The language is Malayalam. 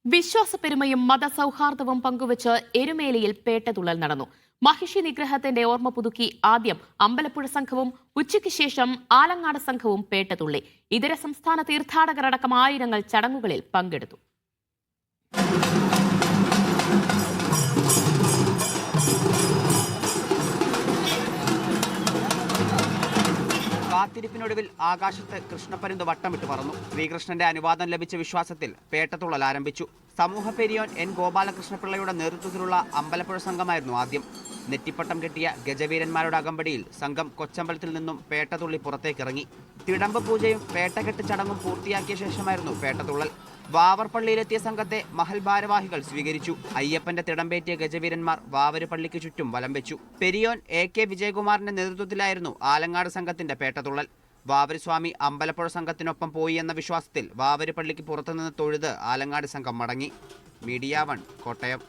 വിശ്വാസപ്പെരുമയും മതസൗഹാർദ്ദവും പങ്കുവച്ച് എരുമേലിയിൽ പേട്ടതുള്ളൽ നടന്നു. മഹിഷി നിഗ്രഹത്തിന്റെ ഓർമ്മ പുതുക്കി ആദ്യം അമ്പലപ്പുഴ സംഘവും ഉച്ചയ്ക്ക് ശേഷം ആലങ്ങാട് സംഘവും പേട്ടതുള്ളി. ഇതര സംസ്ഥാന തീർത്ഥാടകരടക്കം ആയിരങ്ങൾ ചടങ്ങുകളിൽ പങ്കെടുത്തു. കാത്തിരിപ്പിനൊടുവിൽ ആകാശത്ത് കൃഷ്ണപ്പരുന്ത് വട്ടമിട്ട് പറന്നു. ശ്രീകൃഷ്ണന്റെ അനുവാദം ലഭിച്ച വിശ്വാസത്തിൽ പേട്ടതുള്ളൽ ആരംഭിച്ചു. സമൂഹ പെരിയോൻ എൻ ഗോപാലകൃഷ്ണപിള്ളയുടെ നേതൃത്വത്തിലുള്ള അമ്പലപ്പുഴ സംഘമായിരുന്നു ആദ്യം. നെറ്റിപ്പട്ടം കെട്ടിയ ഗജവീരന്മാരുടെ അകമ്പടിയിൽ സംഘം കൊച്ചമ്പലത്തിൽ നിന്നും പേട്ടതുള്ളി പുറത്തേക്കിറങ്ങി. തിടമ്പ് പൂജയും പേട്ടകെട്ട് ചടങ്ങും പൂർത്തിയാക്കിയ ശേഷമായിരുന്നു പേട്ടതുള്ളൽ. വാവർപള്ളിയിലെത്തിയ സംഘത്തെ മഹൽ ഭാരവാഹികൾ സ്വീകരിച്ചു. അയ്യപ്പന്റെ തിടമ്പേറ്റിയ ഗജവീരന്മാർ വാവര് പള്ളിക്ക് ചുറ്റും വലം വെച്ചു. പെരിയോൻ AK വിജയകുമാറിന്റെ നേതൃത്വത്തിലായിരുന്നു ആലങ്ങാട് സംഘത്തിന്റെ പേട്ടതുള്ളൽ. വാവരുസ്വാമി അമ്പലപ്പുഴ സംഘത്തിനൊപ്പം പോയി എന്ന വിശ്വാസത്തിൽ വാവര് പള്ളിക്ക് പുറത്തുനിന്ന് തൊഴുത് ആലങ്ങാട് സംഘം മടങ്ങി. മീഡിയ 1 കോട്ടയം.